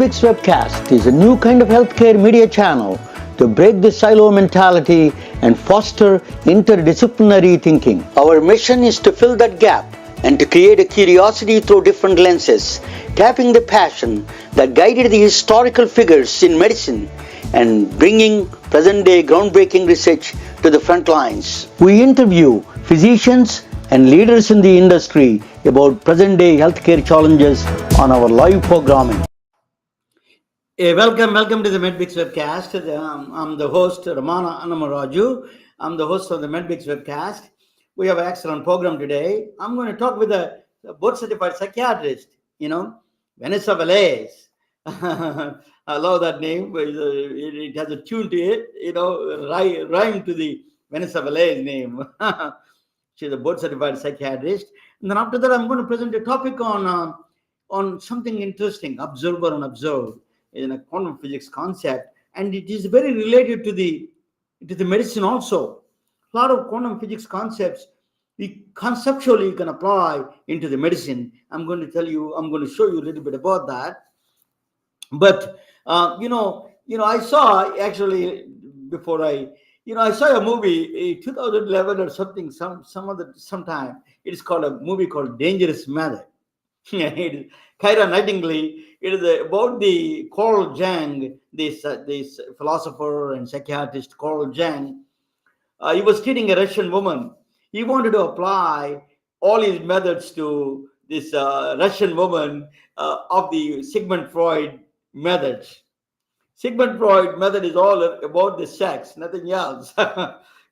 MedBricks Webcast is a new kind of healthcare media channel to break the silo mentality and foster interdisciplinary thinking. Our mission is to fill that gap and to create a curiosity through different lenses, tapping the passion that guided the historical figures in medicine and bringing present-day groundbreaking research to the front lines. We interview physicians and leaders in the industry about present-day healthcare challenges on our live programming. Welcome to the MedBricks Webcast. I'm the host, Ramana Annamaraju. I'm the host of the MedBricks Webcast. We have an excellent program today. I'm going to talk with a board-certified psychiatrist, Vanessa Vélez. I love that name. It has a tune to it, rhyme to the Vanessa Vélez name. She's a board-certified psychiatrist. And then after that, I'm going to present a topic on something interesting, observer and observed, in a quantum physics concept. And it is very related to the medicine also. A lot of quantum physics concepts, conceptually you can apply into the medicine. I'm going to show you a little bit about that. But, I saw actually I saw a movie in 2011 or something, sometime. It's called a movie called Dangerous Method. Kyra Nightingale. It is about the Carl Jung, this philosopher and psychiatrist Carl Jung. He was treating a Russian woman. He wanted to apply all his methods to this Russian woman of the Sigmund Freud methods. Sigmund Freud method is all about the sex, nothing else.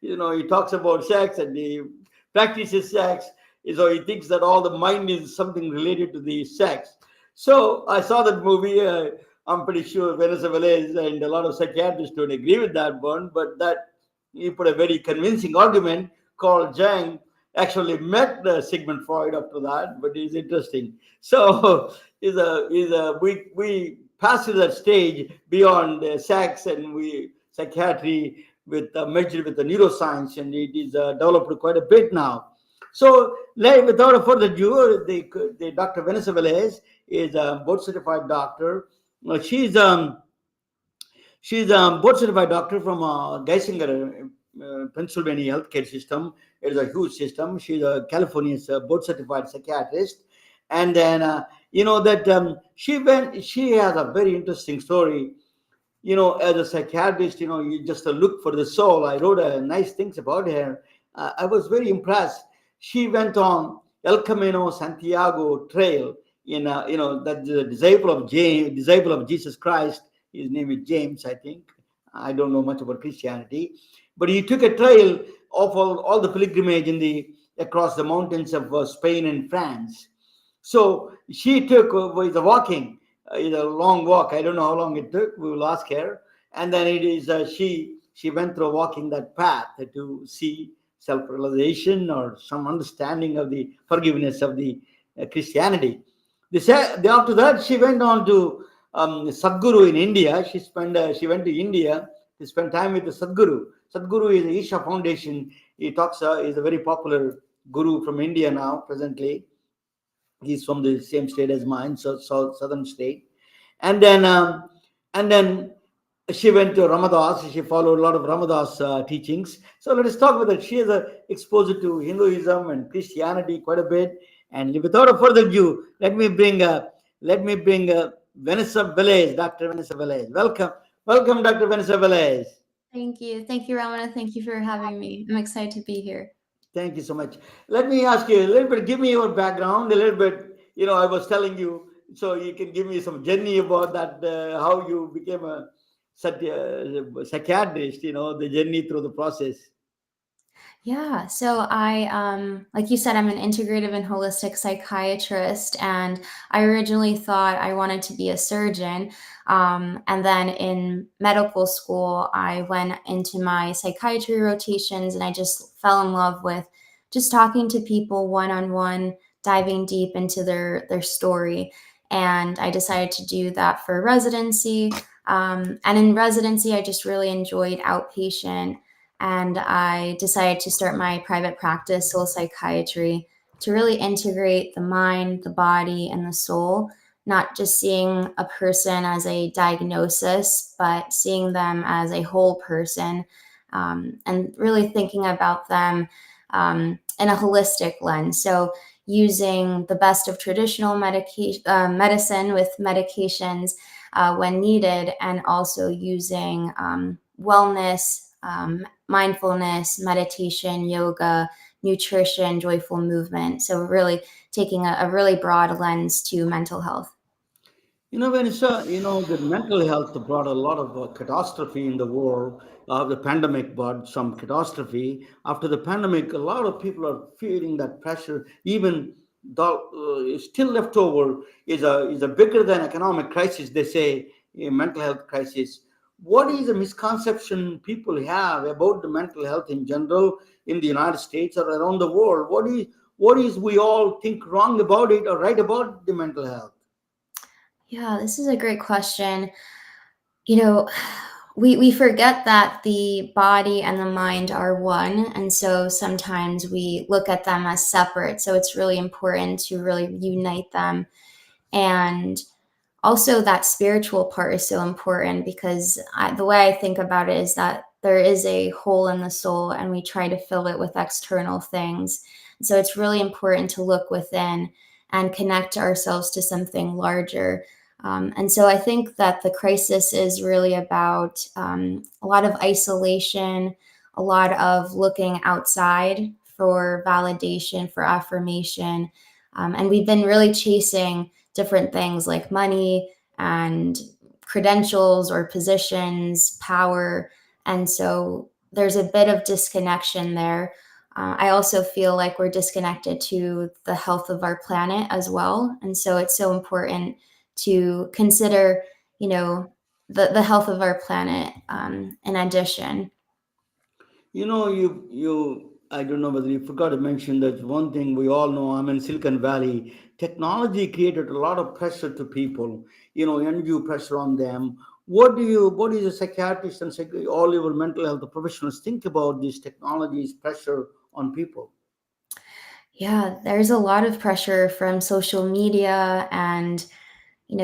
He talks about sex and he practices sex. So he thinks that all the mind is something related to the sex. So I saw that movie. I'm pretty sure Vanessa Vélez and a lot of psychiatrists don't agree with that one, but that he put a very convincing argument. Carl Jung actually met Sigmund Freud after that, but it's interesting. So we pass to that stage beyond sex, and psychiatry merged with the neuroscience, and it is developed quite a bit now. So, without further ado, the Dr. Vanessa Vélez is a board-certified doctor. She's a board-certified doctor from Geisinger, Pennsylvania healthcare system. It is a huge system. She's a California's board-certified psychiatrist. And then, she has a very interesting story. As a psychiatrist, you just look for the soul. I wrote nice things about her. I was very impressed. She went on El Camino Santiago Trail that's the disciple of Jesus Christ. His name is James, I think. I don't know much about Christianity, but he took a trail of all the pilgrimage across the mountains of Spain and France. So she took with the walking, a long walk. I don't know how long it took. We will ask her. And then it is she went through walking that path to see self-realization or some understanding of the forgiveness of the Christianity. After that, she went on to Sadhguru in India. She went to India to spend time with the Sadhguru. Sadhguru is the Isha Foundation. He is a very popular guru from India now, presently. He's from the same state as mine, southern state. And then she went to Ramadas. She followed a lot of Ramadas teachings. So let us talk with her. She is exposed to Hinduism and Christianity quite a bit. And without further ado, let me bring Vanessa Vélez, Dr. Vanessa Vélez. Welcome, Dr. Vanessa Vélez. Thank you, Ramana. Thank you for having me. I'm excited to be here. Thank you so much. Let me ask you a little bit. Give me your background a little bit. I was telling you, so you can give me some journey about that, how you became a psychiatrist, the journey through the process. Yeah, so I, like you said, I'm an integrative and holistic psychiatrist, and I originally thought I wanted to be a surgeon. And then in medical school, I went into my psychiatry rotations, and I just fell in love with just talking to people one-on-one, diving deep into their story. And I decided to do that for residency. And in residency, I just really enjoyed outpatient. And I decided to start my private practice, soul psychiatry, to really integrate the mind, the body, and the soul not just seeing a person as a diagnosis, but seeing them as a whole person, and really thinking about them in a holistic lens. So using the best of traditional medicine with medications when needed, and also using wellness, mindfulness, meditation, yoga, nutrition, joyful movement. So really taking a really broad lens to mental health. Vanessa, the mental health brought a lot of catastrophe in the world. The pandemic brought some catastrophe. After the pandemic, a lot of people are feeling that pressure. Even the still left over is a bigger than economic crisis. They say a mental health crisis. What is the misconception people have about the mental health in general in the United States or around the world? What is we all think wrong about it or right about the mental health? Yeah, this is a great question. You know, we forget that the body and the mind are one. And so sometimes we look at them as separate. So it's really important to really unite them. And also, that spiritual part is so important because the way I think about it is that there is a hole in the soul and we try to fill it with external things. So it's really important to look within and connect ourselves to something larger. And so I think that the crisis is really about a lot of isolation, a lot of looking outside for validation, for affirmation. And we've been really chasing different things like money and credentials or positions, power. And so there's a bit of disconnection there. I also feel like we're disconnected to the health of our planet as well. And so it's so important to consider, the health of our planet in addition. I don't know whether you forgot to mention that one thing we all know. I'm in Silicon Valley. Technology created a lot of pressure to people, undue pressure on them. What is a psychiatrist and all your mental health professionals think about these technologies pressure on people? Yeah, there's a lot of pressure from social media, and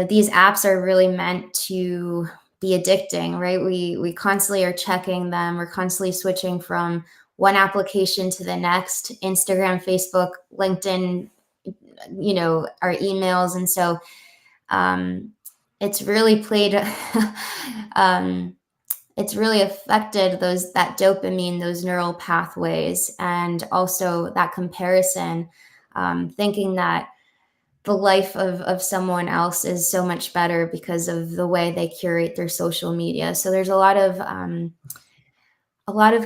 these apps are really meant to be addicting, right? We constantly are checking them. We're constantly switching from one application to the next, Instagram, Facebook, LinkedIn, our emails. And so it's really played um, it's really affected that dopamine, those neural pathways, and also that comparison, thinking that the life of someone else is so much better because of the way they curate their social media. So there's a lot of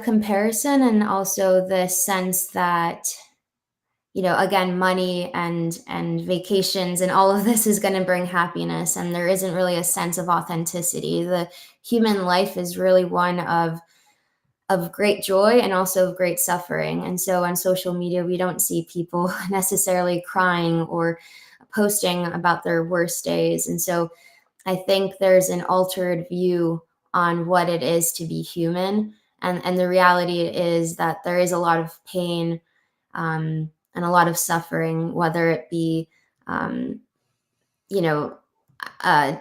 comparison, and also the sense that, again, money and vacations and all of this is going to bring happiness, and there isn't really a sense of authenticity. The human life is really one of great joy and also of great suffering. And so on social media, we don't see people necessarily crying or posting about their worst days. And so I think there's an altered view on what it is to be human. And the reality is that there is a lot of pain and a lot of suffering, whether it be, um, you know,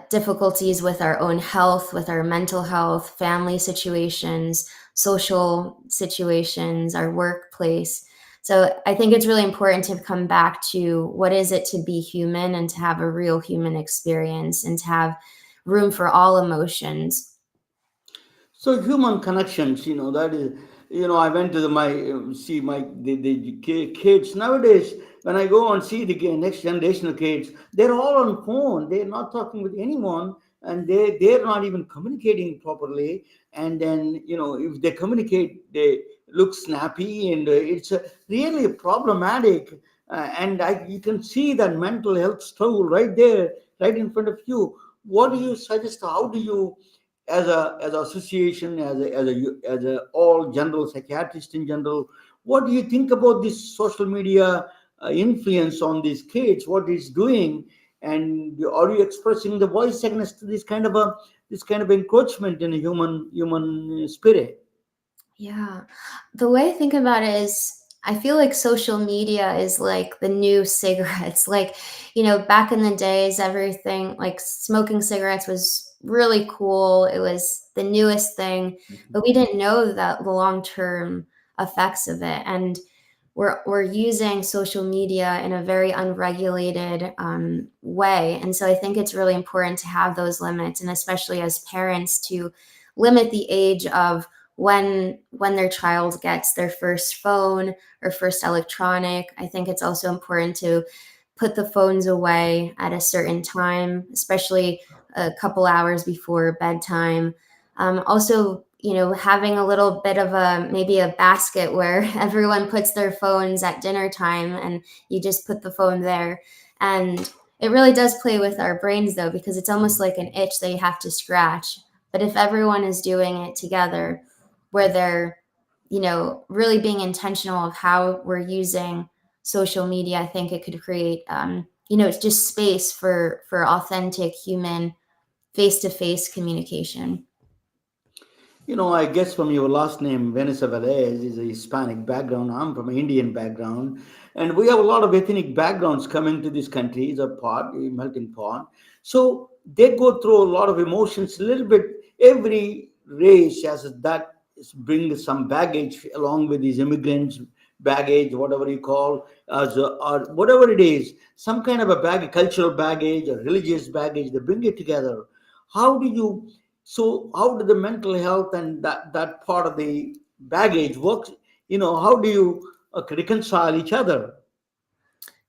difficulties with our own health, with our mental health, family situations, social situations, our workplace. So I think it's really important to come back to what is it to be human and to have a real human experience and to have room for all emotions. So human connections, that is, I went to see my kids nowadays. When I go and see the next generation of kids, they're all on phone. They're not talking with anyone, and they're not even communicating properly. And then if they communicate, they look snappy, and it's really problematic. You can see that mental health struggle right there, right in front of you. What do you suggest? How do you, as an association, as a all general psychiatrist in general, what do you think about this social media influence on these kids? What it's doing, and are you expressing the voice against this kind of encroachment in a human spirit? Yeah. The way I think about it is I feel like social media is like the new cigarettes. Like, back in the days, everything like smoking cigarettes was really cool. It was the newest thing, but we didn't know that the long-term effects of it. And we're using social media in a very unregulated way. And so I think it's really important to have those limits, and especially as parents, to limit the age of when their child gets their first phone or first electronic. I think it's also important to put the phones away at a certain time, especially a couple hours before bedtime. Also, having a little bit of maybe a basket where everyone puts their phones at dinner time and you just put the phone there. And it really does play with our brains, though, because it's almost like an itch that you have to scratch. But if everyone is doing it together, where they're, really being intentional of how we're using social media, I think it could create, it's just space for authentic human face-to-face communication. I guess from your last name, Vanessa Vélez is a Hispanic background. I'm from an Indian background. And we have a lot of ethnic backgrounds coming to this country. It's a pot, a melting pot. So they go through a lot of emotions, a little bit. Every race has that brings some baggage along with these immigrants, baggage, whatever you call, or whatever it is, some kind of a baggage, cultural baggage or religious baggage, they bring it together. How do you so how do the mental health and that part of the baggage works? How do you reconcile each other?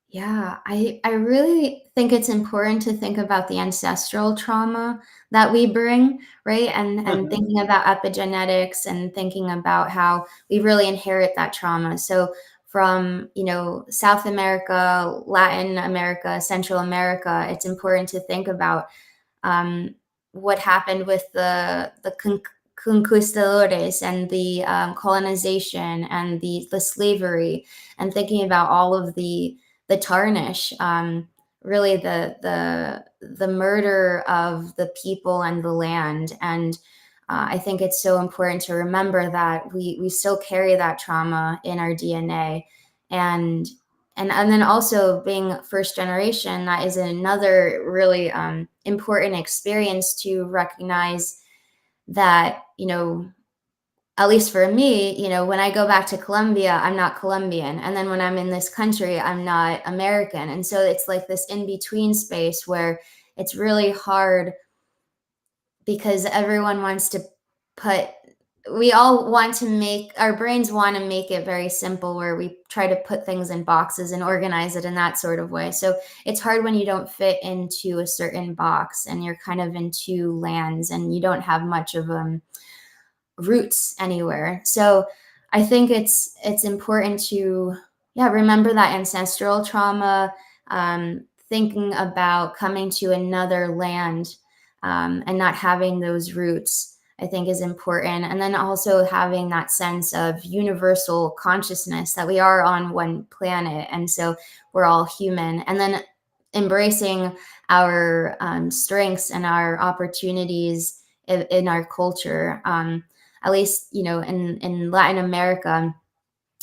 Yeah, I really think it's important to think about the ancestral trauma that we bring, right? And thinking about epigenetics and thinking about how we really inherit that trauma. So from, South America, Latin America, Central America, it's important to think about um, what happened with the conquistadores and the colonization and the slavery, and thinking about all of the tarnish, really the murder of the people and the land. And I think it's so important to remember that we still carry that trauma in our DNA. and and then also being first generation, that is another really important experience to recognize that, at least for me, when I go back to Colombia, I'm not Colombian. And then when I'm in this country, I'm not American. And so it's like this in between space where it's really hard because everyone wants to put, we all want to make, our brains want to make it very simple where we try to put things in boxes and organize it in that sort of way. So it's hard when you don't fit into a certain box and you're kind of in two lands and you don't have much of roots anywhere. So I think it's important to, yeah, remember that ancestral trauma, thinking about coming to another land, and not having those roots, I think is important. And then also having that sense of universal consciousness that we are on one planet, and so we're all human. And then embracing our strengths and our opportunities in our culture. At least, in Latin America,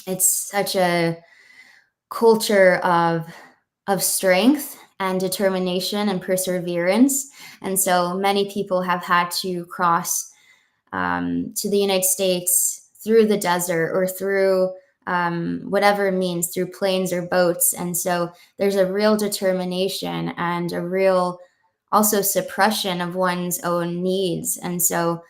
it's such a culture of strength and determination and perseverance. And so many people have had to cross to the United States through the desert or through whatever means, through planes or boats. And so there's a real determination and a real also suppression of one's own needs. And so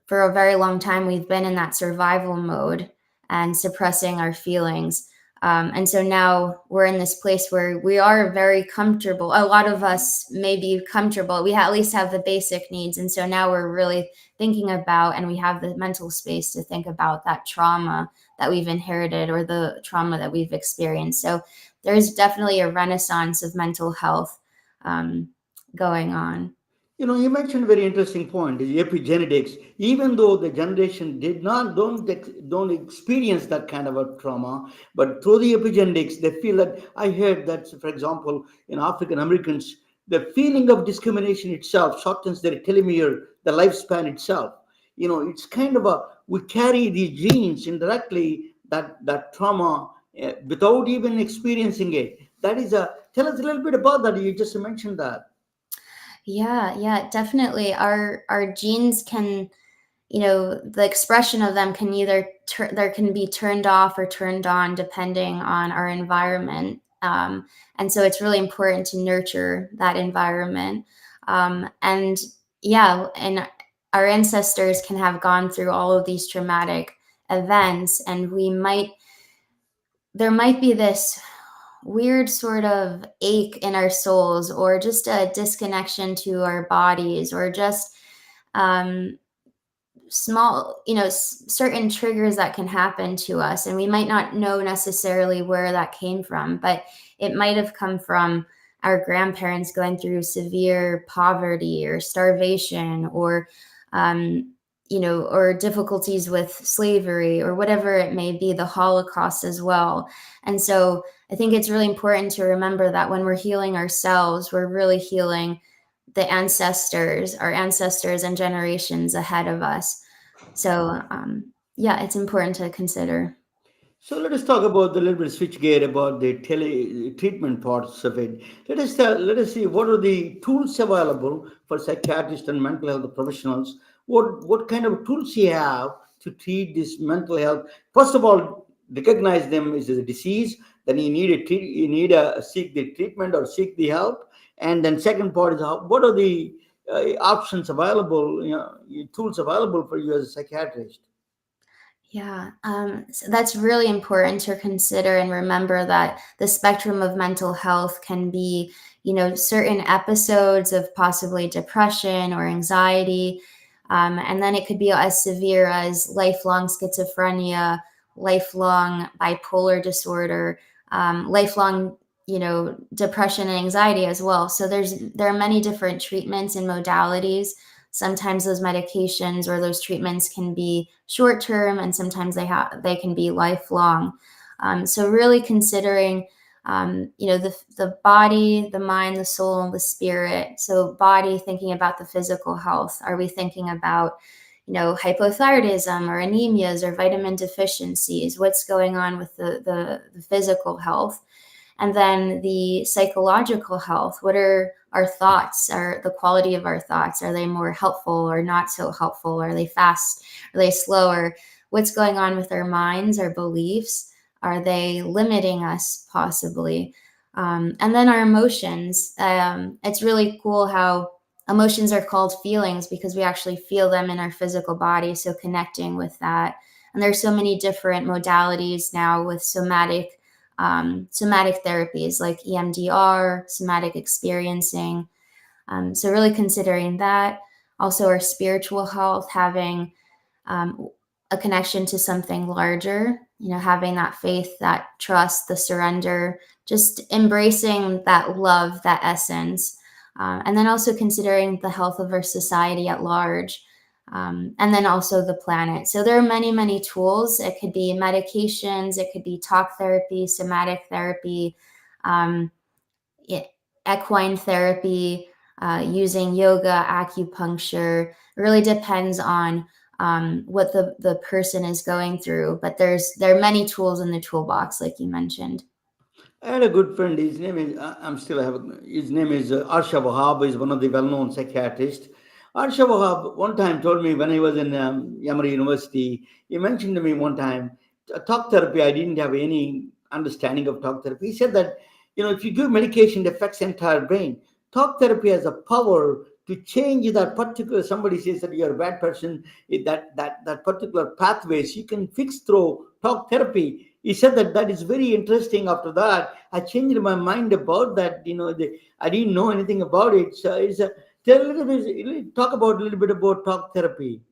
for a very long time, we've been in that survival mode and suppressing our feelings. And so now we're in this place where we are very comfortable. A lot of us may be comfortable. We at least have the basic needs. And so now we're really thinking about, and we have the mental space to think about that trauma that we've inherited or the trauma that we've experienced. So there's definitely a renaissance of mental health going on. You mentioned a very interesting point, the epigenetics. Even though the generation did not don't experience that kind of a trauma, but through the epigenetics, they feel that. I heard that, for example, in African Americans, the feeling of discrimination itself shortens their telomere, the lifespan itself. It's kind of a we carry these genes indirectly that trauma without even experiencing it. That is a tell us a little bit about that. You just mentioned that. Yeah, definitely. Our genes can, the expression of them can either there can be turned off or turned on depending on our environment. And so it's really important to nurture that environment. And yeah, and our ancestors can have gone through all of these traumatic events, and there might be this weird sort of ache in our souls, or just a disconnection to our bodies, or just um, small, certain triggers that can happen to us. And we might not know necessarily where that came from, but it might have come from our grandparents going through severe poverty or starvation, or, or difficulties with slavery, or whatever it may be, the Holocaust as well. And so I think it's really important to remember that when we're healing ourselves, we're really healing our ancestors and generations ahead of us. So, yeah, it's important to consider. So let us talk about the little bit switch gear about the tele treatment parts of it. Let us see what are the tools available for psychiatrists and mental health professionals. What kind of tools you have to treat this mental health? First of all, recognize them as a disease. Then you need a seek the treatment or seek the help. And then second part is what are the options available? Tools available for you as a psychiatrist. Yeah, so that's really important to consider and remember that the spectrum of mental health can be, certain episodes of possibly depression or anxiety. And then it could be as severe as lifelong schizophrenia, lifelong bipolar disorder, lifelong, depression and anxiety as well. So there are many different treatments and modalities. Sometimes those medications or those treatments can be short term, and sometimes they can be lifelong. So really considering, the body, the mind, the soul, the spirit. So body, thinking about the physical health. Are we thinking about, hypothyroidism or anemias or vitamin deficiencies? What's going on with the physical health? And then the psychological health. What are our thoughts? Are the quality of our thoughts? Are they more helpful or not so helpful? Are they fast? Are they slower? What's going on with our minds, our beliefs? Are they limiting us possibly? And then our emotions. It's really cool how emotions are called feelings because we actually feel them in our physical body. So connecting with that. And there's so many different modalities now with somatic therapies like EMDR, somatic experiencing. So really considering that. Also our spiritual health, having a connection to something larger, having that faith, that trust, the surrender, just embracing that love, that essence. And then also considering the health of our society at large. And then also the planet. So there are many, many tools. It could be medications, it could be talk therapy, somatic therapy, um, equine therapy, using yoga, acupuncture. It really depends on what the person is going through. But there are many tools in the toolbox, like you mentioned. I had a good friend. His name is I'm still have his name is Arsha Wahab. Is one of the well-known psychiatrists. Arsha Wahab one time told me when I was in Emory University. He mentioned to me one time talk therapy. I didn't have any understanding of talk therapy. He said that if you give medication, it affects the entire brain. Talk therapy has a power to change that particular. Somebody says that you're a bad person. That particular pathways you can fix through talk therapy. He said that that is very interesting. After that, I changed my mind about that. I didn't know anything about it. So tell a little bit, talk about a little bit about talk therapy.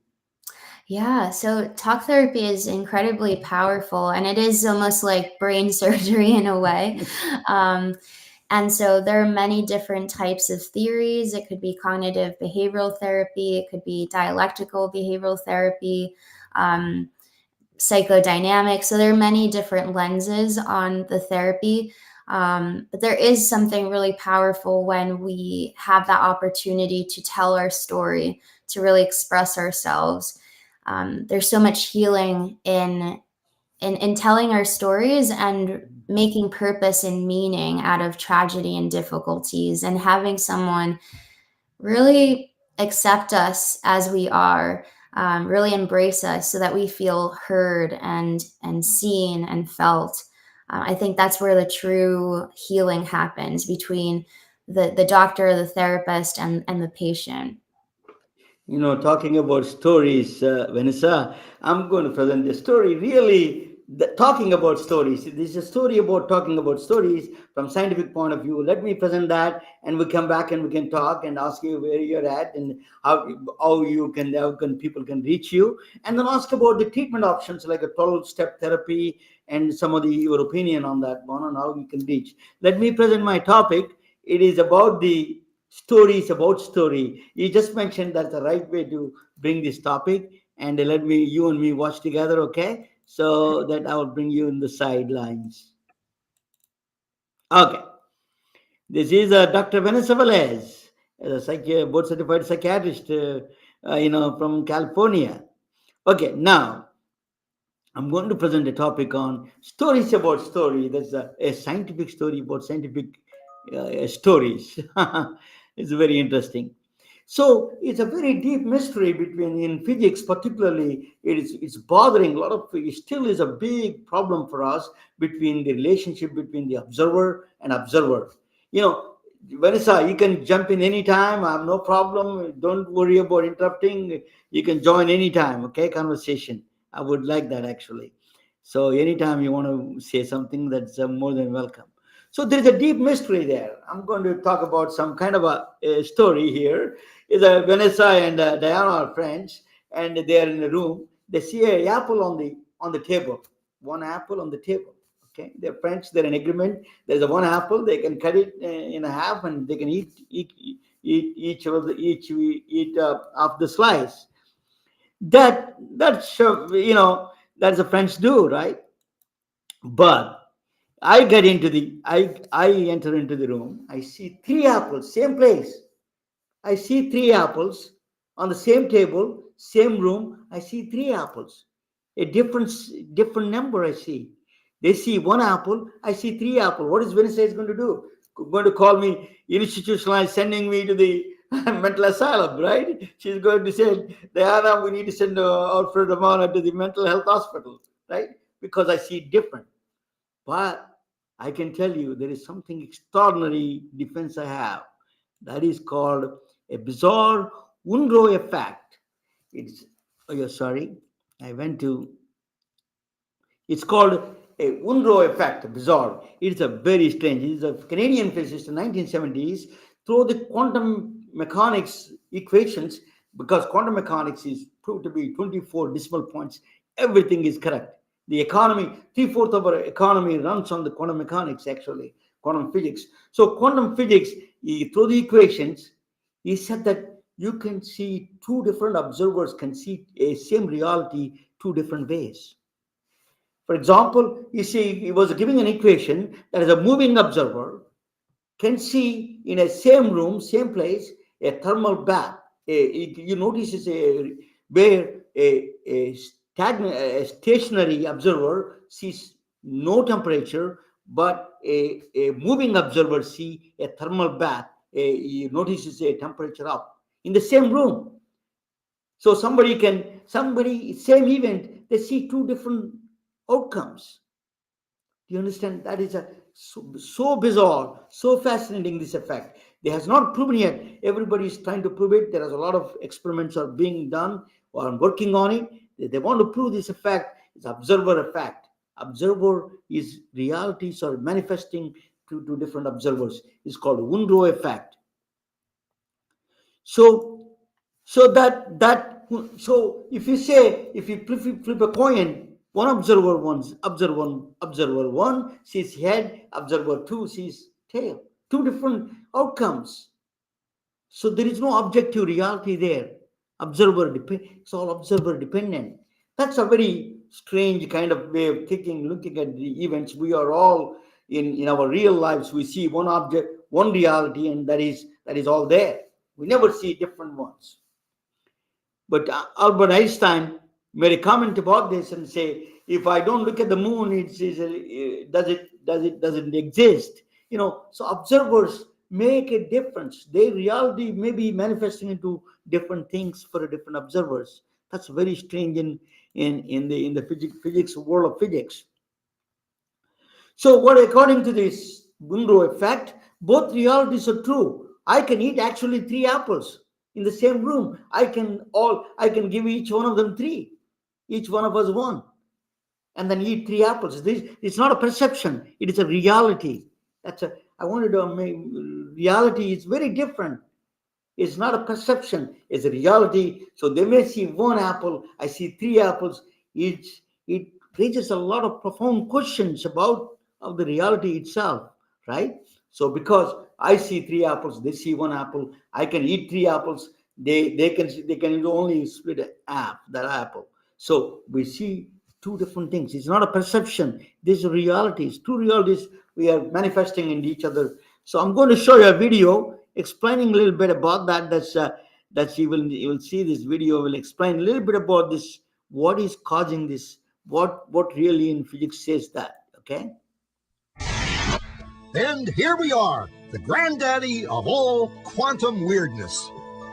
Yeah, so talk therapy is incredibly powerful, and it is almost like brain surgery in a way. Um, and so there are many different types of theories. It could be cognitive behavioral therapy, it could be dialectical behavioral therapy, um, psychodynamics. So there are many different lenses on the therapy. But there is something really powerful when we have that opportunity to tell our story, to really express ourselves. There's so much healing in telling our stories and making purpose and meaning out of tragedy and difficulties, and having someone really accept us as we are, really embrace us so that we feel heard and seen and felt. I think that's where the true healing happens between the doctor, the therapist, and the patient. Talking about stories, Vanessa, I'm going to present the story. Really, talking about stories. This is a story about talking about stories from scientific point of view. Let me present that, and we come back and we can talk and ask you where you're at and how can people can reach you, and then ask about the treatment options like a 12-step therapy and some of your opinion on that one and how you can reach. Let me present my topic. It is about the stories about story. You just mentioned that's the right way to bring this topic, and let me you and me watch together, okay? So that I will bring you in the sidelines. Okay, this is Dr. Vanessa Velez, a board certified psychiatrist, from California. Okay, now I'm going to present a topic on stories about story. That's a scientific story about scientific stories. It's very interesting. So it's a very deep mystery between in physics, particularly. It's bothering a lot of. It still is a big problem for us between the relationship between the observer and observer. You know, Vanessa, you can jump in anytime. I have no problem. Don't worry about interrupting. You can join anytime. Okay, conversation. I would like that actually. So anytime you want to say something, that's more than welcome. So there is a deep mystery there. I'm going to talk about some kind of a story here. Is Vanessa and Diana are friends, and they are in a room. They see a apple on the table. One apple on the table. Okay, they're friends. They're in agreement. There's a one apple. They can cut it in a half, and they can eat of the slice. That's that's the French do, right? But I enter into the room. I see three apples, same place. I see three apples on the same table, same room. I see three apples, a different number. I see. They see one apple. I see three apple. What is Vanessa is going to do? Going to call me institutionalized, sending me to the mental asylum, right? She's going to say, Diana, we need to send our friend Ramana to the mental health hospital, right? Because I see different. But I can tell you there is something extraordinary defense I have. That is called a bizarre Unro effect. It's oh yeah, sorry. I went to it's called a Unro effect, bizarre. It's a very strange. It's a Canadian physicist in 1970s through the quantum mechanics equations, because quantum mechanics is proved to be 24 decimal points. Everything is correct. The economy, three-fourths of our economy runs on the quantum mechanics, actually, quantum physics. So quantum physics, through the equations, he said that you can see two different observers can see a same reality two different ways. For example, you see, he was giving an equation that is a moving observer can see in a same room, same place, a thermal bath. You notice it's where a stationary observer sees no temperature, but a moving observer see a thermal bath. You notice it's a temperature up in the same room. So somebody, same event, they see two different outcomes. Do you understand? That is so bizarre, so fascinating, this effect. They has not proven yet. Everybody is trying to prove it. There is a lot of experiments are being done or working on it. They want to prove this effect. It's observer effect. Observer is realities are manifesting to different observers. It's called Unro effect. So so if you say, if you flip a coin, one observer one sees head, observer two sees tail. Two different outcomes. So there is no objective reality there. It's all observer dependent. That's a very strange kind of way of thinking, looking at the events. We are all in our real lives, we see one object, one reality, and that is all there. We never see different ones. But Albert Einstein made a comment about this and say, If I don't look at the moon, doesn't exist. So observers make a difference. Their reality may be manifesting into different things for different observers. That's very strange in the physics world of physics. So what, according to this Monroe effect, both realities are true. I can eat actually 3 apples in the same room. I can give each one of them 3, each one of us 1, and then eat 3 apples. It's not a perception; it is a reality. I wanted to make reality is very different. It's not a perception; it's a reality. So they may see 1 apple, I see 3 apples. It raises a lot of profound questions about of the reality itself, right? So because I see 3 apples, they see 1 apple, I can eat 3 apples, they can only split that apple. So we see 2 different things. It's not a perception. These are realities. 2 realities we are manifesting in each other. So I'm going to show you a video explaining a little bit about that you will see. This video will explain a little bit about this, what is causing this, what really in physics says that. Okay. And here we are, the granddaddy of all quantum weirdness,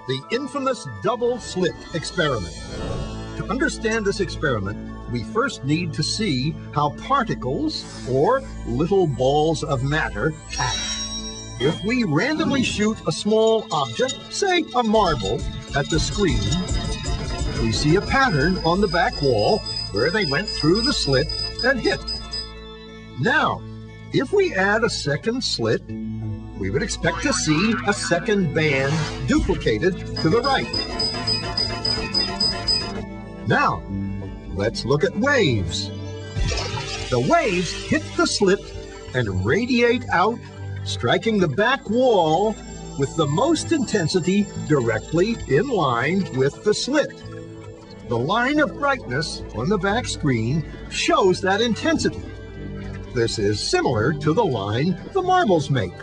the infamous double slit experiment. To understand this experiment, we first need to see how particles, or little balls of matter, act. If we randomly shoot a small object, say a marble, at the screen, we see a pattern on the back wall where they went through the slit and hit. Now, if we add a second slit, we would expect to see a second band duplicated to the right. Now, let's look at waves. The waves hit the slit and radiate out, striking the back wall with the most intensity directly in line with the slit. The line of brightness on the back screen shows that intensity. This is similar to the line the marbles make.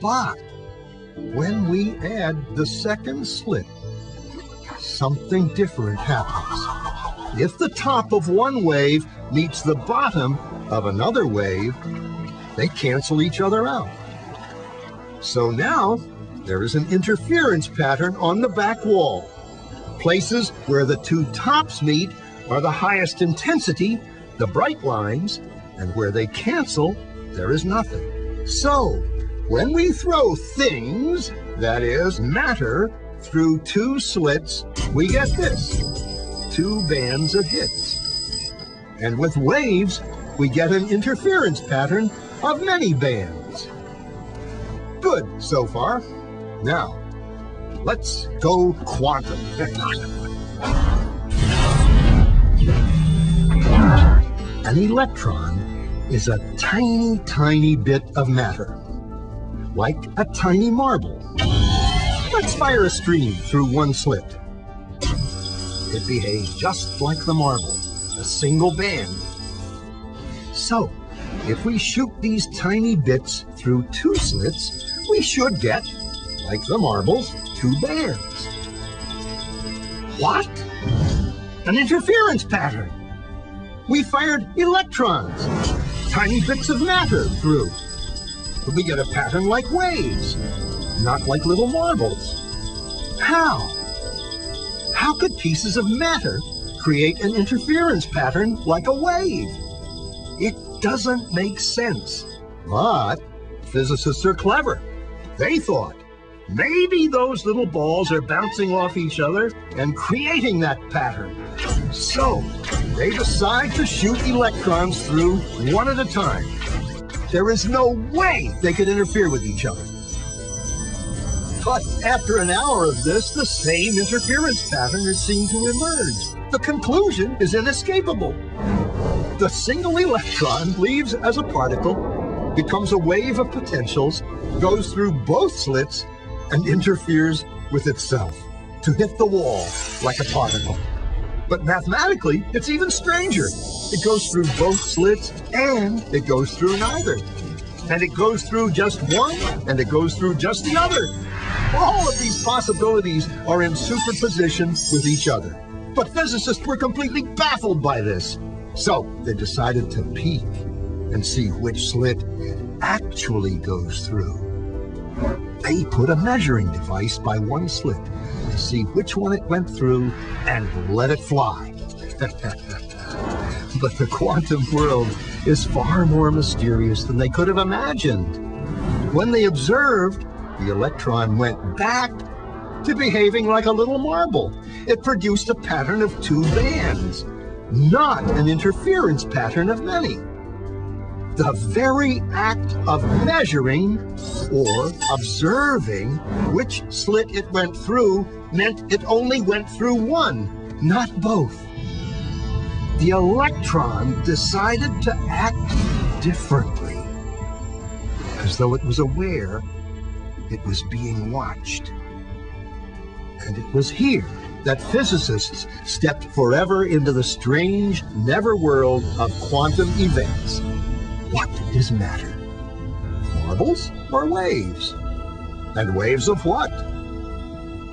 But when we add the second slit, something different happens. If the top of one wave meets the bottom of another wave, they cancel each other out. So now there is an interference pattern on the back wall. Places where the 2 tops meet are the highest intensity, the bright lines, and where they cancel, there is nothing. So, when we throw things, that is, matter, through 2 slits, we get this, 2 bands of hits. And with waves, we get an interference pattern of many bands. Good so far. Now, let's go quantum. An electron is a tiny, tiny bit of matter, like a tiny marble. Let's fire a stream through 1 slit. It behaves just like the marble, a single band. So, if we shoot these tiny bits through 2 slits, we should get, like the marbles, 2 bands. What? An interference pattern. We fired electrons, tiny bits of matter through. But we get a pattern like waves, not like little marbles. How? How could pieces of matter create an interference pattern like a wave? It doesn't make sense. But physicists are clever. They thought, maybe those little balls are bouncing off each other and creating that pattern. So, they decide to shoot electrons through 1 at a time. There is no way they could interfere with each other. But after an hour of this, the same interference pattern is seen to emerge. The conclusion is inescapable. The single electron leaves as a particle, becomes a wave of potentials, goes through both slits, and interferes with itself to hit the wall like a particle. But mathematically, it's even stranger. It goes through both slits, and it goes through neither. And it goes through just one, and it goes through just the other. All of these possibilities are in superposition with each other. But physicists were completely baffled by this. So they decided to peek and see which slit it actually goes through. They put a measuring device by one slit to see which one it went through and let it fly. But the quantum world is far more mysterious than they could have imagined. When they observed, the electron went back to behaving like a little marble. It produced a pattern of two bands, not an interference pattern of many. The very act of measuring or observing which slit it went through meant it only went through one, not both. The electron decided to act differently, as though it was aware it was being watched. And it was here that physicists stepped forever into the strange never-world of quantum events. What is matter? Marbles or waves? And waves of what?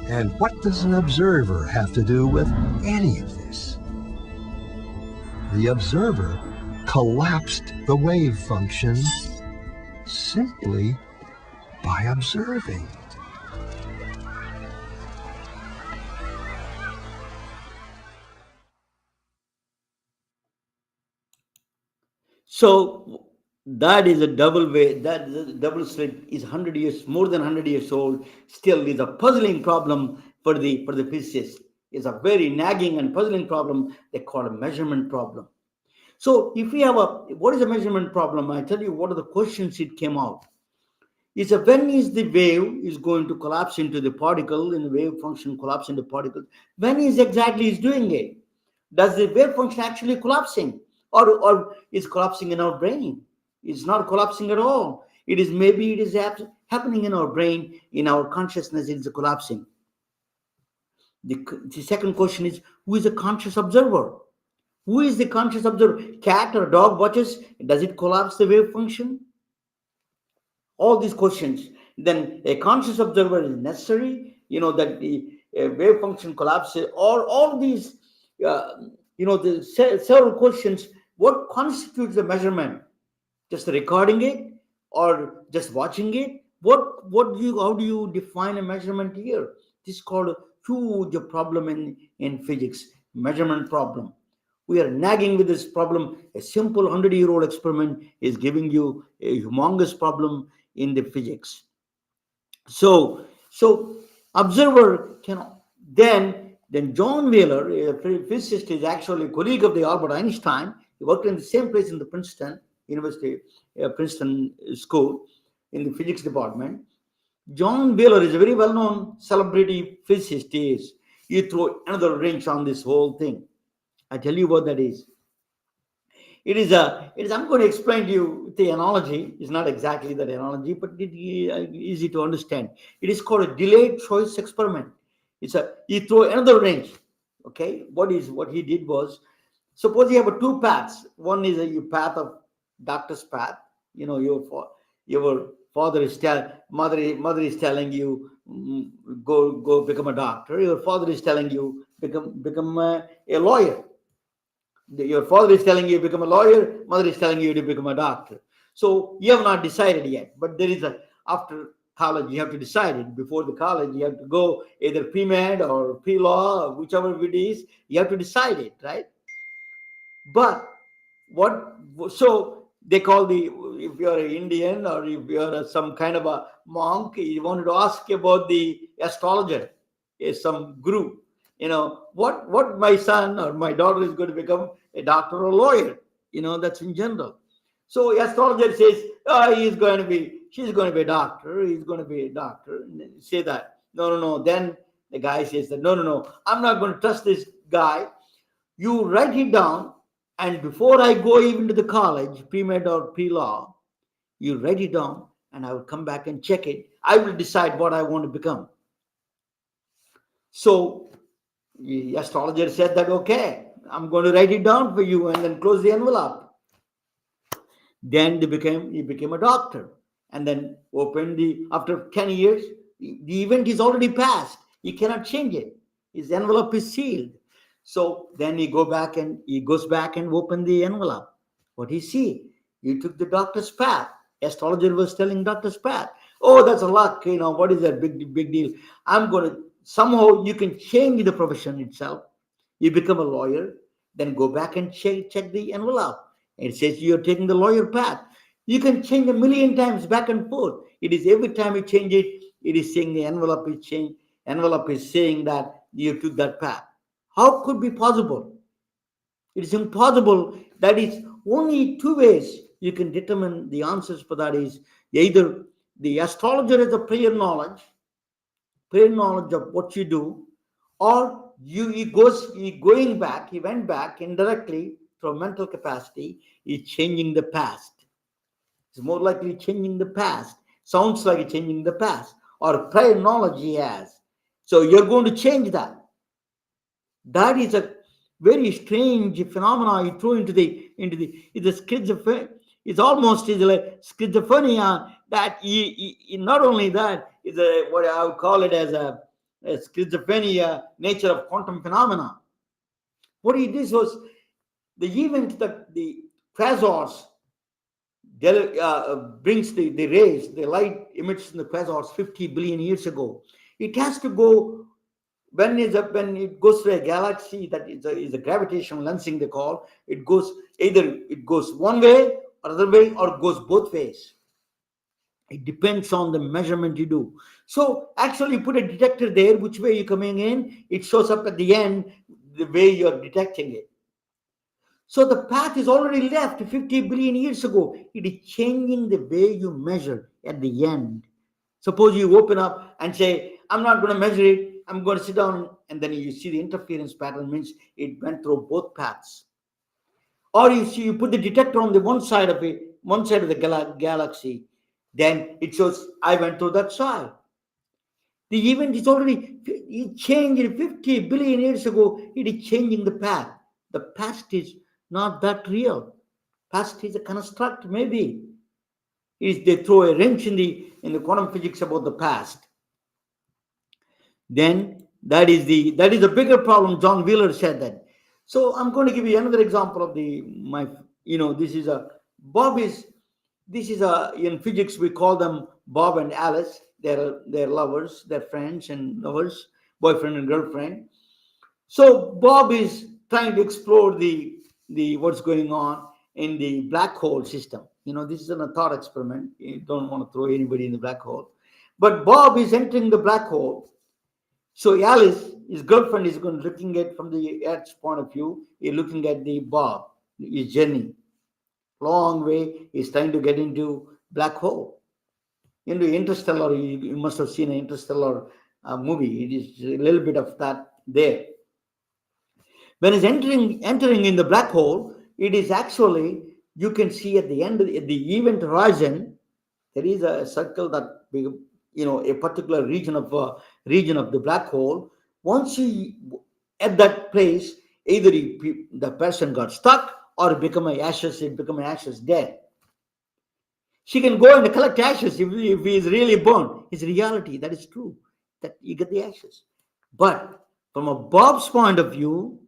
And what does an observer have to do with any of this? The observer collapsed the wave function simply by observing. So that is a double way, that the double slit is 100 years, more than 100 years old, still is a puzzling problem for the physicists. It's a very nagging and puzzling problem they call a measurement problem. So if we have what is a measurement problem? I tell you what are the questions it came out. Is when is the wave is going to collapse into the particle, and the wave function collapse into particles? When is exactly is doing it? Does the wave function actually collapsing? Or is collapsing in our brain? It's not collapsing at all. It is happening in our brain, in our consciousness, it's collapsing. The second question is, who is a conscious observer? Who is the conscious observer? Cat or dog watches, does it collapse the wave function? All these questions. Then a conscious observer is necessary, that the wave function collapses, or all these, the several questions. What constitutes the measurement? Just recording it or just watching it? How do you define a measurement here? This is called a huge problem in physics, measurement problem. We are nagging with this problem. A simple 100-year-old experiment is giving you a humongous problem in the physics. So observer can then John Wheeler, a physicist, is actually a colleague of the Albert Einstein. He worked in the same place in the Princeton University, Princeton School in the physics department. John Wheeler is a very well-known celebrity physicist. He threw another wrench on this whole thing. I tell you what that is. It is. I'm going to explain to you the analogy. It's not exactly that analogy, but it is easy to understand. It is called a delayed choice experiment. He threw another wrench. Okay, what he did was, suppose you have two paths. One is a path of doctor's path. Your father is mother is telling you go become a doctor. Your father is telling you become a lawyer. Your father is telling you become a lawyer. Mother is telling you to become a doctor. So you have not decided yet. But there is after college you have to decide it. Before the college you have to go either pre-med or pre-law, whichever it is. You have to decide it, right? But so they call if you're an Indian or if you're some kind of a monk, you wanted to ask about the astrologer, some guru, what my son or my daughter is going to become, a doctor or a lawyer, that's in general. So astrologer says, she's going to be a doctor, he's going to be a doctor. And say that, no. Then the guy says that, no, I'm not going to trust this guy. You write it down. And before I go even to the college, pre-med or pre-law, you write it down and I will come back and check it. I will decide what I want to become. So the astrologer said that, okay, I'm going to write it down for you and then close the envelope. Then he became a doctor. And then after 10 years, the event is already passed. He cannot change it. His envelope is sealed. So then he goes back and open the envelope. What do you see? You took the doctor's path. Astrologer was telling doctor's path. Oh, that's a luck. What is that big deal? I'm going to somehow you can change the profession itself. You become a lawyer, then go back and check the envelope. It says you're taking the lawyer path. You can change a million times back and forth. It is every time you change it, it is saying the envelope is changed. Envelope is saying that you took that path. How could be possible? It is impossible. That is only two ways you can determine the answers for that is either the astrologer has a prior knowledge of what you do, or he went back indirectly through mental capacity, is changing the past. It's more likely changing the past. Sounds like changing the past or prior knowledge he has. So you're going to change that. That is a very strange phenomena you throw into the schizophrenia. It's almost like schizophrenia that he not only that is what I would call it as a schizophrenia nature of quantum phenomena. What he did was the event that the quasars brings the rays, the light emits in the quasars 50 billion years ago. It has to go when it goes to a galaxy that is a gravitational lensing they call. It goes one way or other way, or it goes both ways. It depends on the measurement you do. So actually you put a detector there, which way you're coming in, it shows up at the end the way you're detecting it. So the path is already left 50 billion years ago. It is changing the way you measure at the end. Suppose you open up and say, I'm not going to measure it, I'm going to sit down, and then you see the interference pattern means it went through both paths. Or you put the detector on the one side of the galaxy, then it shows I went through that side. The event is already changed 50 billion years ago. It is changing the path. The past is not that real. Past is a construct, maybe. They throw a wrench in the quantum physics about the past. Then that is a bigger problem. John Wheeler said that. So I'm going to give you another example of in physics we call them Bob and Alice. They're lovers, they're friends and lovers, boyfriend and girlfriend. So Bob is trying to explore the what's going on in the black hole system. This is a thought experiment. You don't want to throw anybody in the black hole. But Bob is entering the black hole. So Alice, his girlfriend, is looking at from the Earth's point of view. He's looking at the Bob, his journey. Long way, he's trying to get into black hole. Into Interstellar, you must have seen an Interstellar movie. It is a little bit of that there. When he's entering in the black hole, it is actually, you can see at the end of the event horizon, there is a circle that a particular region of the black hole. Once you at that place, either the person got stuck or become ashes dead. She can go and collect ashes if he is really burned. It's reality, that is true, that you get the ashes. But from a Bob's point of view,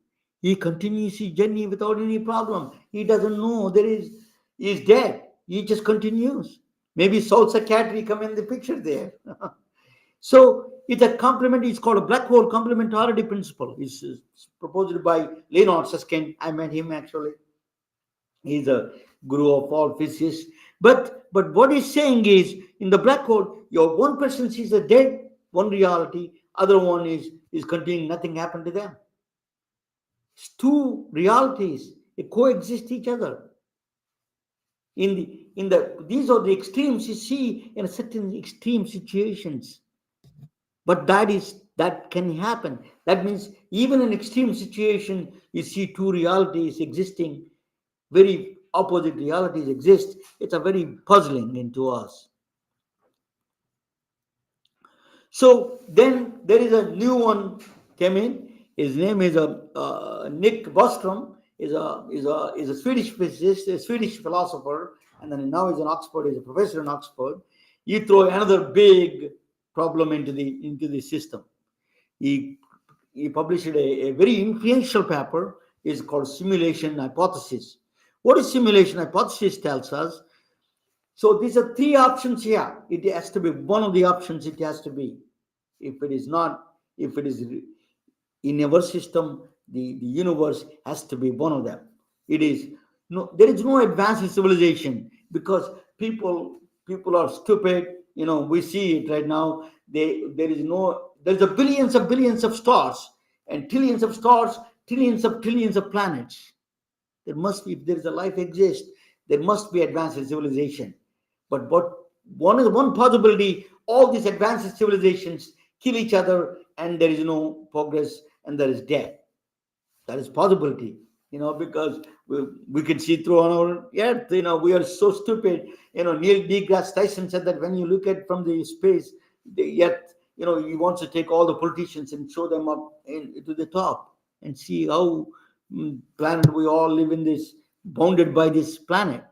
he continues his journey without any problem. He doesn't know he's dead. He just continues. Maybe soul psychiatry come in the picture there. So it's a complement. It's called a black hole complementarity principle. It's proposed by Leonard Susskind. I met him actually. He's a guru of all physicists. But what he's saying is, in the black hole, your one person sees a dead, one reality, other one is continuing, nothing happened to them. It's two realities. They coexist each other. These are the extremes you see in certain extreme situations. But that can happen. That means even in extreme situation, you see two realities existing, very opposite realities exist. It's a very puzzling into us. So then there is a new one came in. His name is Nick Bostrom. Is a Swedish physicist, a Swedish philosopher, and then now he's in Oxford. He's a professor in Oxford. You throw another big problem into the system. He he published a very influential paper. Is called simulation hypothesis. What is simulation hypothesis tells us? So these are three options here. It has to be one of the options. It has to be. If it is not, if it is in our system, the universe has to be one of them. It is no, there is no advance in civilization because people are stupid. We see it right now. There's a billions of stars and trillions of stars, trillions of planets. There must be, if there is a life exists, there must be advanced civilization. But one possibility, all these advanced civilizations kill each other and there is no progress and there is death. That is possibility, because we can see through on our earth, we are so stupid. Neil deGrasse Tyson said that when you look at from the space, the earth, he wants to take all the politicians and show them up to the top and see how planet we all live in, this bounded by this planet.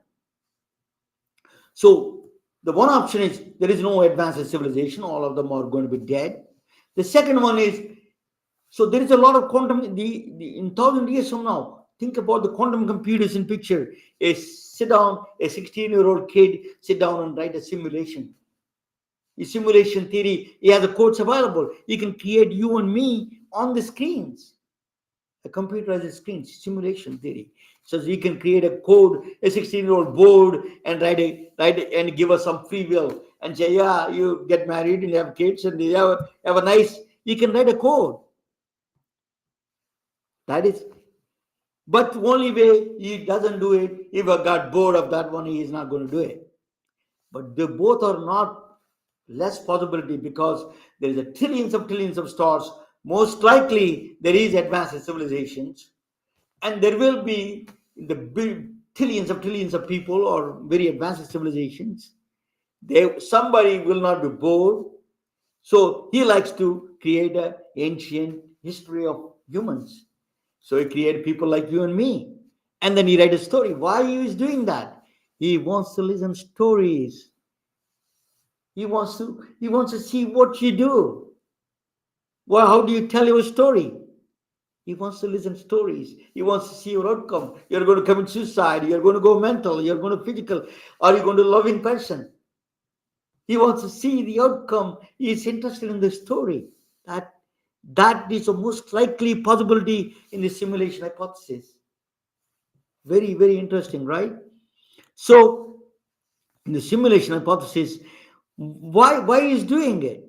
So the one option is there is no advanced civilization, all of them are going to be dead. The second one is, so there is a lot of quantum in 1,000 years from now. Think about the quantum computers in picture. A 16-year-old kid sit down and write a simulation. The simulation theory, he has the codes available. He can create you and me on the screens. A computer has a screen, simulation theory. So he can create a code, a 16-year-old board, and write and give us some free will and say, yeah, you get married and you have kids and you have a nice, he can write a code. That is, but the only way he doesn't do it, if I got bored of that one, he is not going to do it. But they both are not less possibility because there is a trillions of stars. Most likely there is advanced civilizations, and there will be the big trillions of people or very advanced civilizations. Somebody will not be bored, so he likes to create an ancient history of humans. So he created people like you and me, and then he write a story. Why he is doing that? He wants to listen stories. He wants to see what you do. Well, how do you tell your story? He wants to listen stories. He wants to see your outcome. You're going to commit suicide. You're going to go mental. You're going to physical. Are you going to love in person? He wants to see the outcome. He is interested in the story. That is the most likely possibility in the simulation hypothesis. Very, very interesting, right? So, in the simulation hypothesis, why is doing it?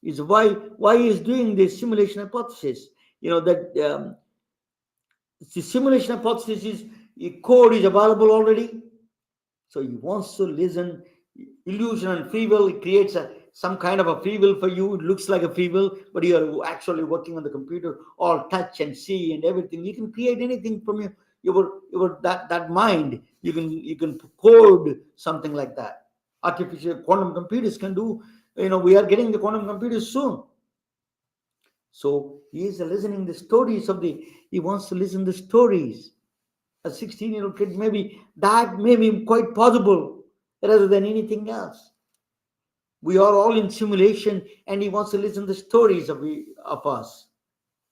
Is why is doing this simulation hypothesis? That the simulation hypothesis is code is available already. So he wants to listen. Illusion and free will, it creates some kind of a free will for you. It looks like a free will, but you are actually working on the computer, all touch and see and everything. You can create anything from your that mind. You can code something like that. Artificial quantum computers can do. We are getting the quantum computers soon. So he is listening the stories he wants to listen the stories. A 16-year-old kid, maybe that may be quite possible rather than anything else. We are all in simulation and he wants to listen to the stories of us.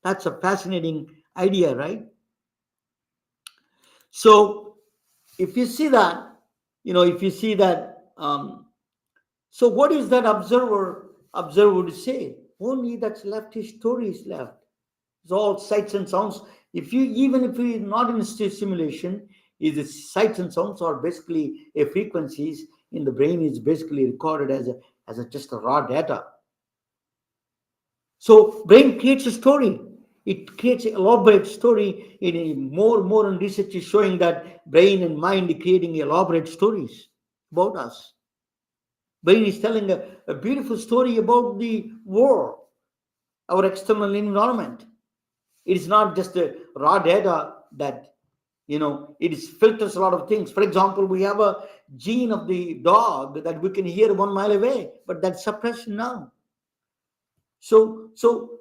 That's a fascinating idea, right? So if you see that, so what is that observer would say? Only that's left is stories left. It's all sights and sounds. Even if you're not in simulation, the sights and sounds are basically frequencies in the brain is basically recorded as just a raw data. So brain creates a story. It creates an elaborate story. More and research is showing that brain and mind are creating elaborate stories about us. Brain is telling a beautiful story about the world, our external environment. It is not just a raw data that, it filters a lot of things. For example, we have a gene of the dog that we can hear 1 mile away, but that's suppressed now. So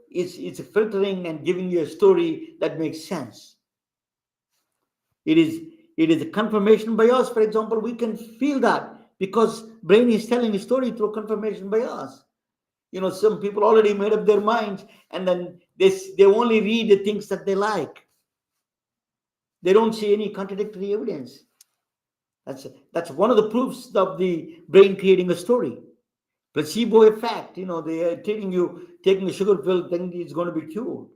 it's filtering and giving you a story that makes sense. It is a confirmation bias. For example, we can feel that because brain is telling a story through confirmation bias. Some people already made up their minds and then They only read the things that they like. They don't see any contradictory evidence. That's one of the proofs of the brain creating a story. Placebo effect, they are telling you taking a sugar pill, then it's going to be cured.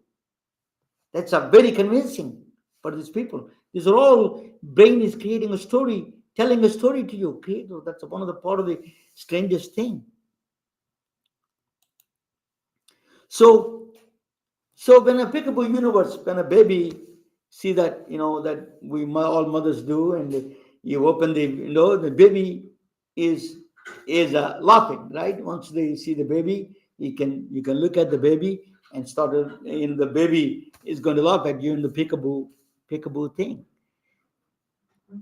That's a very convincing for these people. These are all brain is creating a story, telling a story to you. That's one of the part of the strangest thing. So when a peekaboo universe, when a baby see that, that all mothers do, and you open the window, the baby is laughing, right? Once they see the baby, you can look at the baby and the baby is going to laugh at you in the peekaboo thing.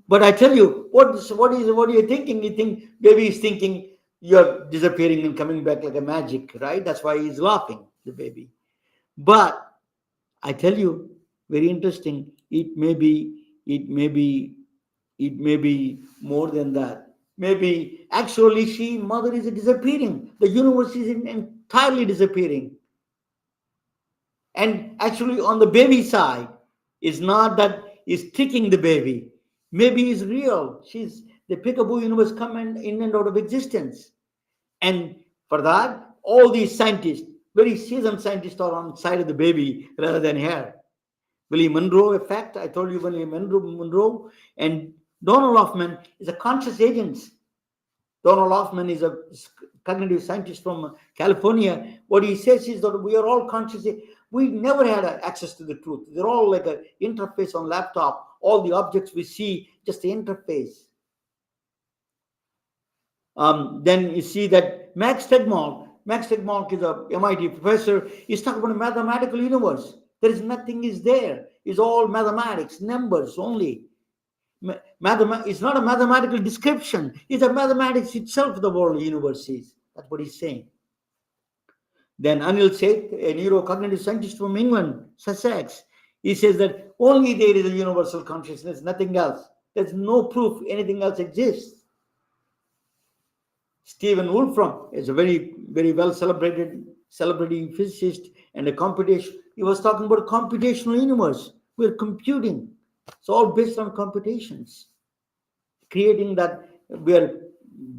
But I tell you, what are you thinking? You think baby is thinking you're disappearing and coming back like a magic, right? That's why he's laughing, the baby. But I tell you, very interesting. It may be more than that. Maybe actually mother is disappearing. The universe is entirely disappearing. And actually on the baby side, it's not that is tricking the baby. Maybe it's real. The peekaboo universe come in and out of existence. And for that, all these scientists, very seasoned scientists, are on the side of the baby rather than here. William Monroe effect, I told you William Monroe, and Donald Hoffman is a conscious agent. Donald Hoffman is a cognitive scientist from California. What he says is that we are all conscious. We never had access to the truth. They're all like an interface on laptop. All the objects we see, just the interface. Then you see that Max Tegmark is a MIT professor. He's talking about a mathematical universe. There is nothing is there. It's all mathematics, numbers only. It's not a mathematical description. It's a mathematics itself, the world universe is. That's what he's saying. Then Anil Seth, a neurocognitive scientist from England, Sussex, he says that only there is a universal consciousness, nothing else. There's no proof anything else exists. Stephen Wolfram is a very, very well celebrated celebrity physicist and a computation. He was talking about a computational universe. We're computing. It's all based on computations. Creating that we are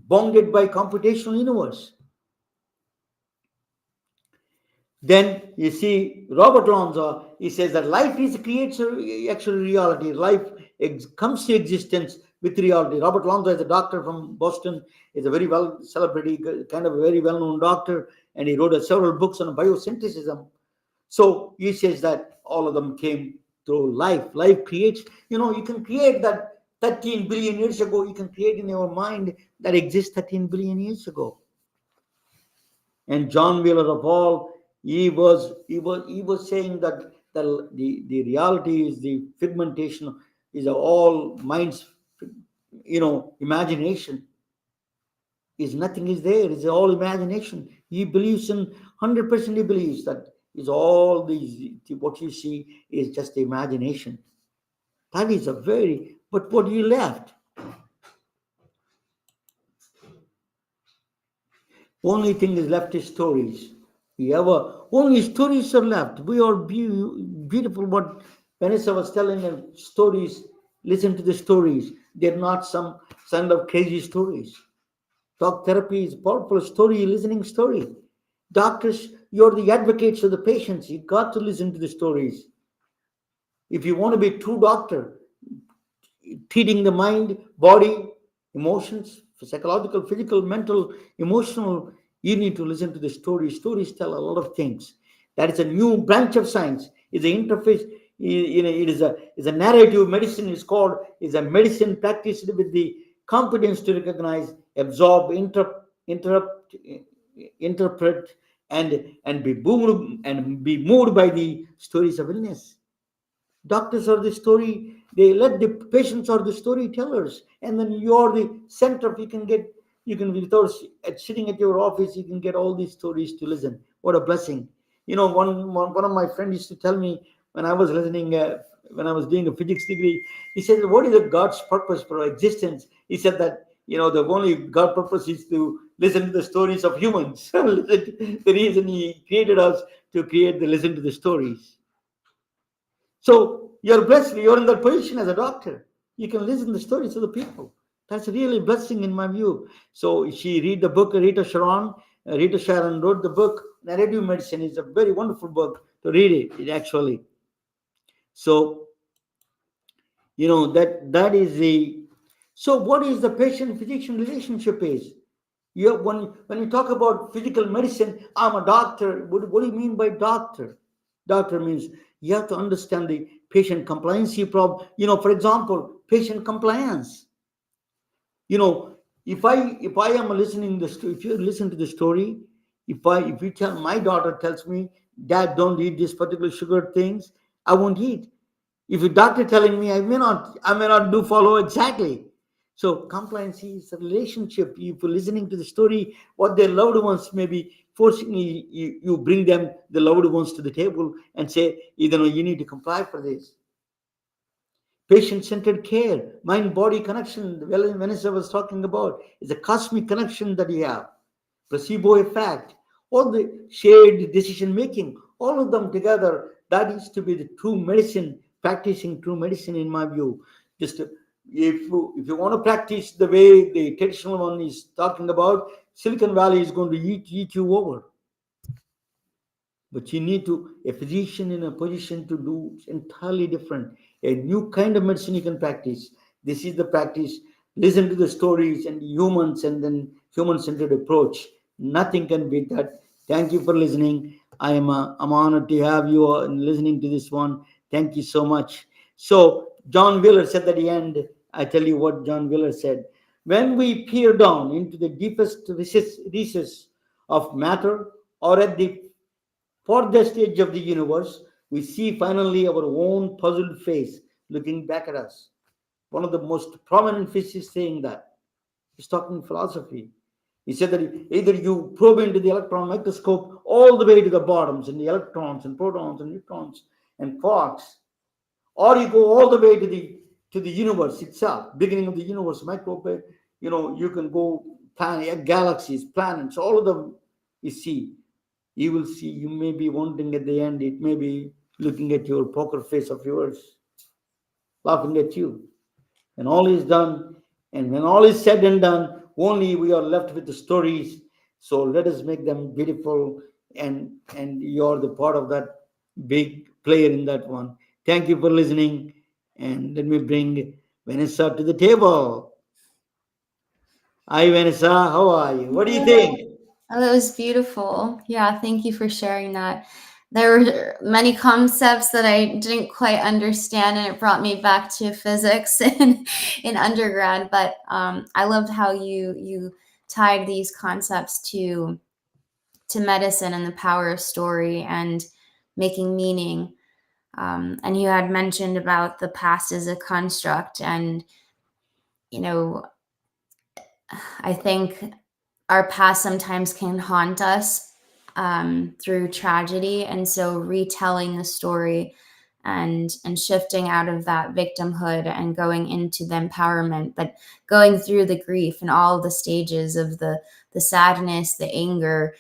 bounded by computational universe. Then you see Robert Lanza, he says that life creates actual reality. Life comes to existence with reality. Robert Lanza is a doctor from Boston. He's a very well celebrated, kind of a very well-known doctor, and he wrote several books on biosynthesis. So he says that all of them came through life. Life creates, you can create that 13 billion years ago. You can create in your mind that exists 13 billion years ago. And John Wheeler of all, he was saying that the reality is the figmentation is all mind's imagination. Is nothing is there. It's all imagination. He believes in 100%. He believes that is all these what you see is just the imagination. That is but what you left? Only thing is left is stories. Only stories are left. We are beautiful. What Vanessa was telling them, stories. Listen to the stories. They're not some kind of crazy stories. Talk therapy is a powerful story, listening story. Doctors, you're the advocates of the patients. You got to listen to the stories. If you want to be a true doctor, treating the mind, body, emotions, psychological, physical, mental, emotional, you need to listen to the stories. Stories tell a lot of things. That is a new branch of science. It's an interface. It is a narrative medicine. Is a medicine practiced with the competence to recognize, absorb, interpret, and be moved by the stories of illness. Doctors are the story. They let the patients are the storytellers, and then you are the center. Without sitting at your office, you can get all these stories to listen. What a blessing! One of my friends used to tell me when I was listening, when I was doing a physics degree, he said, "What is God's purpose for existence?" He said that The only God purpose is to listen to the stories of humans. The reason He created us to listen to the stories. So you're blessed. You're in that position as a doctor. You can listen to the stories of the people. That's really a blessing in my view. So she read the book. Rita Sharon wrote the book. Narrative Medicine is a very wonderful book to read it actually. So that is the. So what is the patient-physician relationship is? When you talk about physical medicine, I'm a doctor. What do you mean by doctor? Doctor means you have to understand the patient compliance problem. For example, patient compliance. If I am listening if you listen to the story, if you tell my daughter tells me, Dad, don't eat this particular sugar things, I won't eat. If a doctor telling me, I may not do follow exactly. So compliance is a relationship. If you're listening to the story, what their loved ones may be forcing you bring them, the loved ones, to the table and say, you need to comply for this. Patient-centered care, mind-body connection, Vanessa was talking about, is a cosmic connection that you have. Placebo effect, all the shared decision-making, all of them together, that is to be the true medicine, practicing true medicine in my view. Just if you want to practice the way the traditional one is talking about, Silicon Valley is going to eat you over. But you need a physician in a position to do entirely different, a new kind of medicine you can practice. This is the practice. Listen to the stories and humans, and then human-centered approach. Nothing can beat that. Thank you for listening. I'm honored to have you listening to this one. Thank you so much. So John Wheeler said at the end, I tell you what John Wheeler said. When we peer down into the deepest recesses of matter, or at the farthest edge of the universe, we see finally our own puzzled face looking back at us. One of the most prominent physicists saying that. He's talking philosophy. He said that either you probe into the electron microscope all the way to the bottoms, and the electrons and protons and neutrons and quarks, or you go all the way to the universe itself, beginning of the universe, microbe. You can go galaxies, planets, all of them. You will see, you may be wondering at the end, it may be looking at your poker face of yours, laughing at you. And all is done, and when all is said and done, only we are left with the stories. So let us make them beautiful, and you're the part of that big player in that one. Thank you for listening, and let me bring Vanessa to the table. Hi, Vanessa, how are you? What do you think? Oh, that was beautiful. Yeah, thank you for sharing that. There were many concepts that I didn't quite understand, and it brought me back to physics in undergrad. But I loved how you tied these concepts to medicine and the power of story and making meaning. And you had mentioned about the past as a construct, and I think our past sometimes can haunt us through tragedy, and so retelling the story and shifting out of that victimhood and going into the empowerment, but going through the grief and all the stages of the sadness, the anger,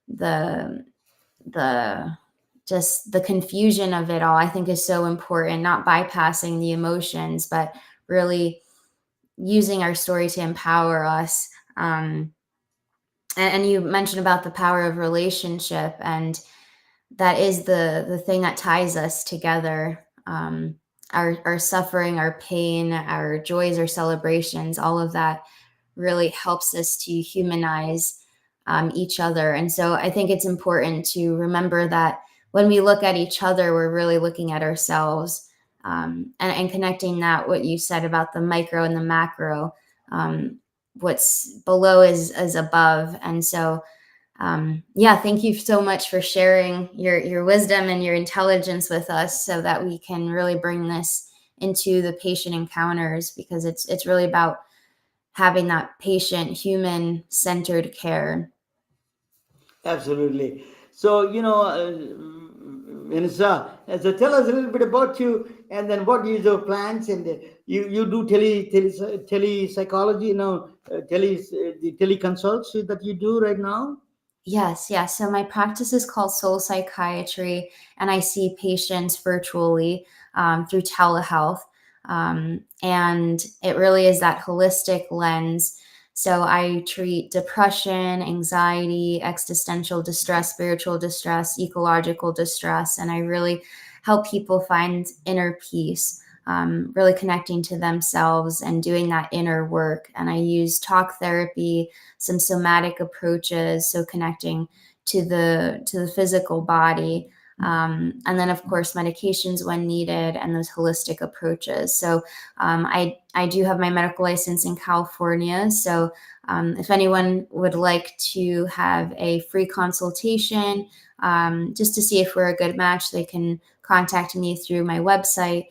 the just the confusion of it all, I think is so important. Not bypassing the emotions, but really using our story to empower us. And you mentioned about the power of relationship, and that is the thing that ties us together. Our suffering, our pain, our joys, our celebrations, all of that really helps us to humanize each other. And so I think it's important to remember that when we look at each other, we're really looking at ourselves, and connecting that, what you said about the micro and the macro. What's below is above. And so, thank you so much for sharing your wisdom and your intelligence with us, so that we can really bring this into the patient encounters, because it's really about having that patient, human-centered care. Absolutely. So, Vanessa. So tell us a little bit about you, and then what is your plans? And you do tele psychology, the teleconsults that you do right now. Yes, yes. So my practice is called Soul Psychiatry, and I see patients virtually through telehealth. And it really is that holistic lens. So I treat depression, anxiety, existential distress, spiritual distress, ecological distress, and I really help people find inner peace, really connecting to themselves and doing that inner work. And I use talk therapy, some somatic approaches, so connecting to the physical body, and then of course medications when needed, and those holistic approaches. So I do have my medical license in California. So if anyone would like to have a free consultation, just to see if we're a good match, they can contact me through my website.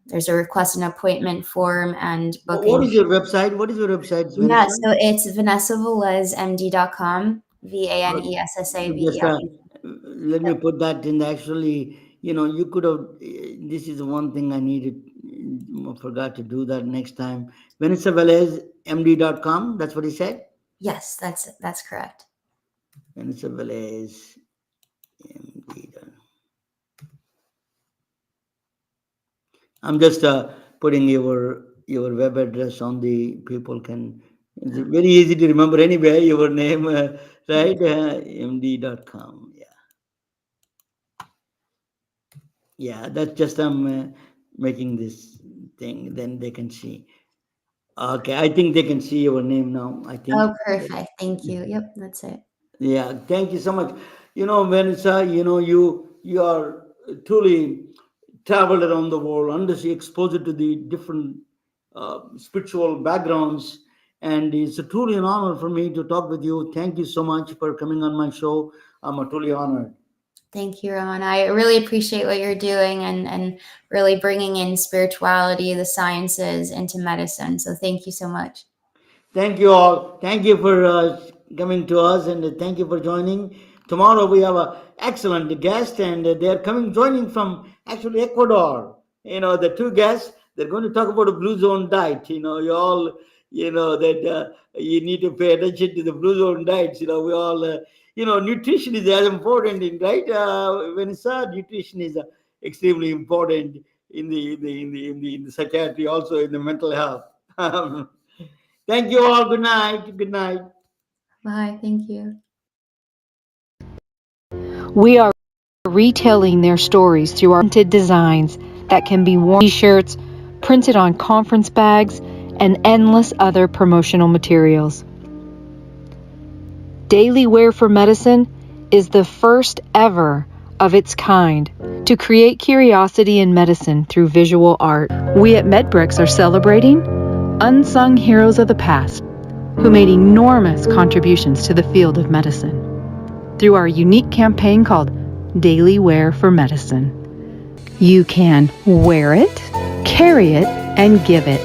There's a request an appointment form and booking. What is your website? What is your website, Yeah, Vanessa? so it's VanessaVélezMD.com, VANESSAVELEZ. Let me put that in. Actually, you could have. This is one thing I needed. Forgot to do that next time. VanessaVélezMD.com. That's what he said. Yes, that's correct. Vanessa Vélez, MD. I'm just putting your web address on the people can. It's very easy to remember anyway. Your name, right? MD.com. Yeah. That's just I'm making this thing. Then they can see. Okay, I think they can see your name now. I think. Oh, perfect. Thank you. Yep, that's it. Yeah, thank you so much. Vanessa, you are truly traveled around the world, undersea exposure to the different spiritual backgrounds, and it's truly an honor for me to talk with you. Thank you so much for coming on my show. I'm truly honored. Thank you, Roman. I really appreciate what you're doing and really bringing in spirituality, the sciences into medicine. So thank you so much. Thank you all. Thank you for coming to us, and thank you for joining. Tomorrow we have an excellent guest, and they're joining from actually Ecuador. The two guests, they're going to talk about a blue zone diet. You all, that you need to pay attention to the blue zone diets. We all, nutrition is as important, right? Vanessa, nutrition is extremely important in the psychiatry, also in the mental health. Thank you all. Good night. Good night. Bye. Thank you. We are retelling their stories through our printed designs that can be worn on t-shirts, printed on conference bags, and endless other promotional materials. Daily Wear for Medicine is the first ever of its kind to create curiosity in medicine through visual art. We at MedBricks are celebrating unsung heroes of the past who made enormous contributions to the field of medicine through our unique campaign called Daily Wear for Medicine. You can wear it, carry it, and give it